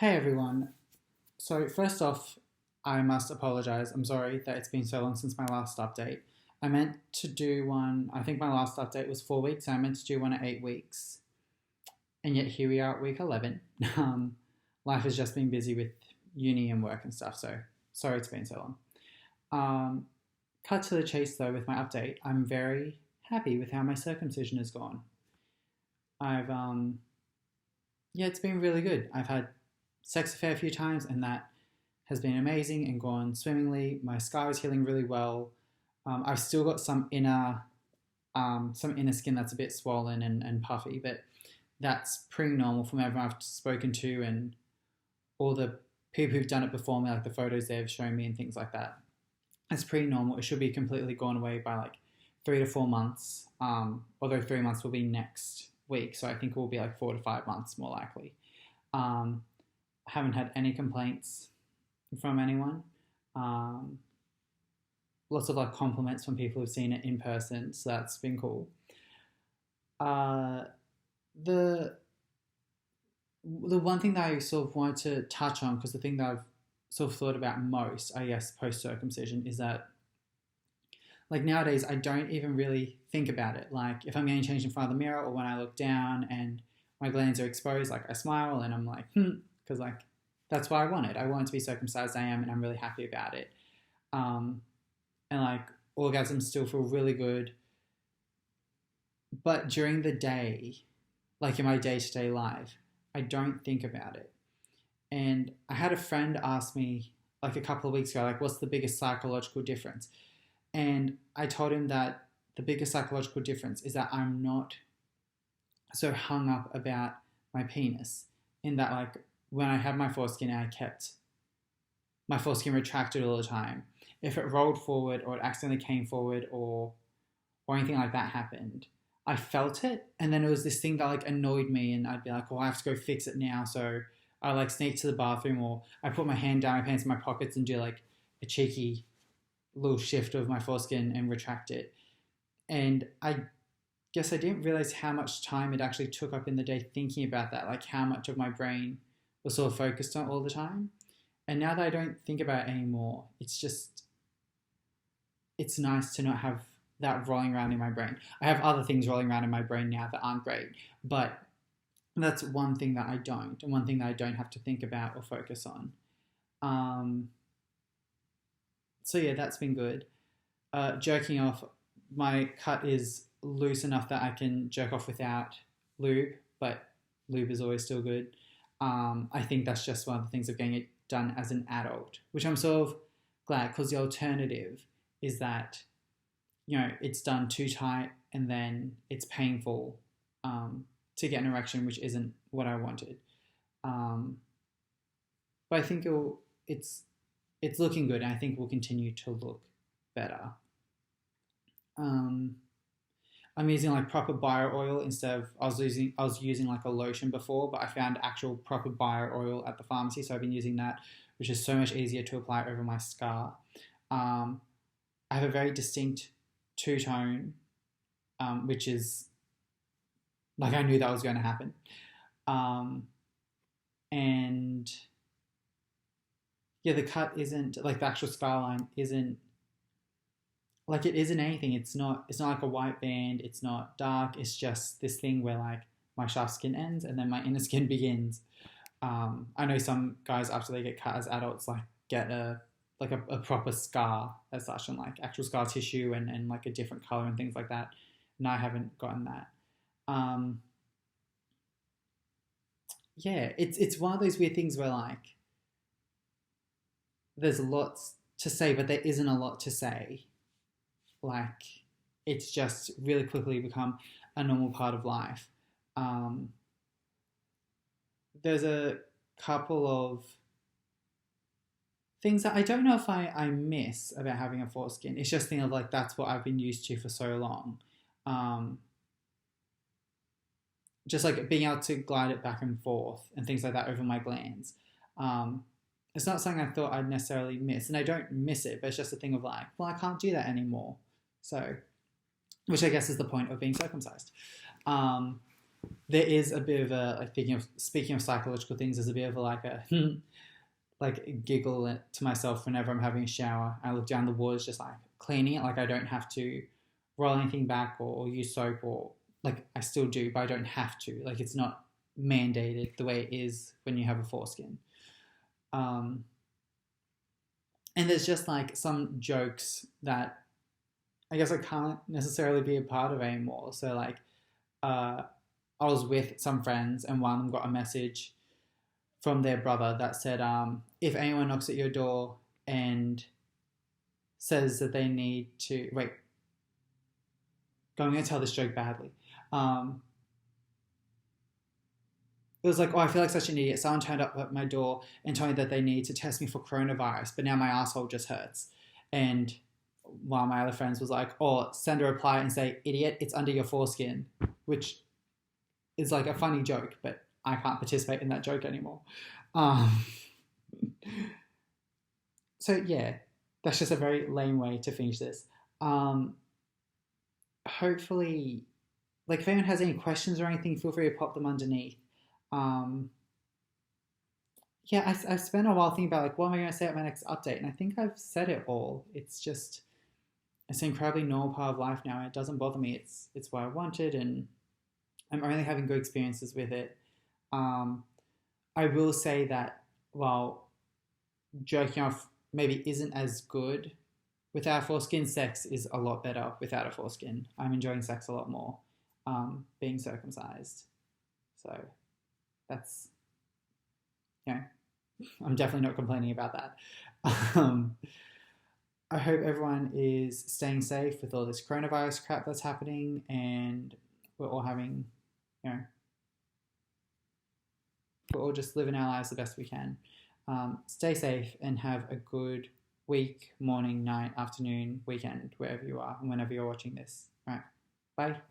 Hey everyone. So, first off, I must apologize. I'm sorry that it's been so long since my last update. I meant to do one, I think my last update was 4 weeks. I meant to do one at 8 weeks. And yet here we are at week 11. Life has just been busy with uni and work and stuff. So, sorry it's been so long. Cut to the chase though with my update. I'm very happy with how my circumcision has gone. Yeah, it's been really good. I've had sex a fair few times, and that has been amazing and gone swimmingly. My scar is healing really well. I've still got some inner skin that's a bit swollen and puffy, but that's pretty normal from everyone I've spoken to and all the people who've done it before me, like the photos they've shown me and things like that. It's pretty normal. It should be completely gone away by like 3 to 4 months, although 3 months will be next week, so I think it will be like 4 to 5 months more likely. Haven't had any complaints from anyone. Lots of like compliments from people who've seen it in person, so that's been cool. The one thing that I sort of wanted to touch on, because the thing that I've sort of thought about most, I guess, post circumcision, is that like nowadays I don't even really think about it. Like if I'm getting changed in front of the mirror or when I look down and my glands are exposed, like I smile and I'm like, because like that's what I wanted. I wanted to be circumcised. I am, and I'm really happy about it. And like orgasms still feel really good. But during the day, like in my day-to-day life, I don't think about it. And I had a friend ask me like a couple of weeks ago, like, what's the biggest psychological difference? And I told him that the biggest psychological difference is that I'm not so hung up about my penis, in that like when I had my foreskin, I kept my foreskin retracted all the time. If it rolled forward or it accidentally came forward or anything like that happened, I felt it, and then it was this thing that like annoyed me, and I'd be like, oh, I have to go fix it now. So I like sneak to the bathroom, or I put my hand down my pants in my pockets and do like a cheeky little shift of my foreskin and retract it. And I guess I didn't realize how much time it actually took up in the day thinking about that, like how much of my brain was sort of focused on all the time. And now that I don't think about it anymore, it's nice to not have that rolling around in my brain. I have other things rolling around in my brain now that aren't great, but that's one thing that I don't, and one thing that I don't have to think about or focus on. So yeah, that's been good. Jerking off, my cut is loose enough that I can jerk off without lube, but lube is always still good. I think that's just one of the things of getting it done as an adult, which I'm sort of glad, because the alternative is that, you know, it's done too tight and then it's painful to get an erection, which isn't what I wanted. But I think it's looking good, and I think will continue to look better. I'm using like proper bio oil instead of I was using like a lotion before, but I found actual proper bio oil at the pharmacy, so I've been using that, which is so much easier to apply over my scar. I have a very distinct two-tone, which is like I knew that was going to happen, and yeah, the cut isn't like the actual scar line isn't like it isn't anything. It's not like a white band. It's not dark. It's just this thing where like my shaft skin ends and then my inner skin begins. I know some guys after they get cut as adults like get a proper scar as such, and like actual scar tissue and like a different color and things like that. And I haven't gotten that. Yeah, it's one of those weird things where like there's lots to say, but there isn't a lot to say. Like it's just really quickly become a normal part of life. There's a couple of things that I don't know if I miss about having a foreskin. It's just thing of like that's what I've been used to for so long. Just like being able to glide it back and forth and things like that over my glands. It's not something I thought I'd necessarily miss, and I don't miss it, but it's just a thing of like, well, I can't do that anymore. So, which I guess is the point of being circumcised. there is a bit of a, like, speaking of psychological things, there's a bit of a, like a like a giggle to myself whenever I'm having a shower. I look down, the water's just like cleaning it. Like I don't have to roll anything back or use soap, or like I still do, but I don't have to. Like it's not mandated the way it is when you have a foreskin. Um, and there's just like some jokes that I guess I can't necessarily be a part of anymore. So like, I was with some friends, and one of them got a message from their brother that said, if anyone knocks at your door and says that they need to wait, I'm going to tell this joke badly. It was like, oh, I feel like such an idiot. Someone turned up at my door and told me that they need to test me for coronavirus, but now my asshole just hurts. And one of my other friends was like, oh, send a reply and say, idiot, it's under your foreskin, which is like a funny joke, but I can't participate in that joke anymore. So yeah, that's just a very lame way to finish this. Hopefully, like if anyone has any questions or anything, feel free to pop them underneath. Um, yeah, I've spent a while thinking about like what am I going to say at my next update, and I think I've said it all. It's an incredibly normal part of life now, and it doesn't bother me. It's what I wanted, and I'm only having good experiences with it. I will say that while jerking off maybe isn't as good without a foreskin, sex is a lot better without a foreskin. I'm enjoying sex a lot more being circumcised. So that's, you know, I'm definitely not complaining about that. I hope everyone is staying safe with all this coronavirus crap that's happening, and we're all having, you know, we're all just living our lives the best we can. Stay safe and have a good week, morning, night, afternoon, weekend, wherever you are and whenever you're watching this. All right. Bye.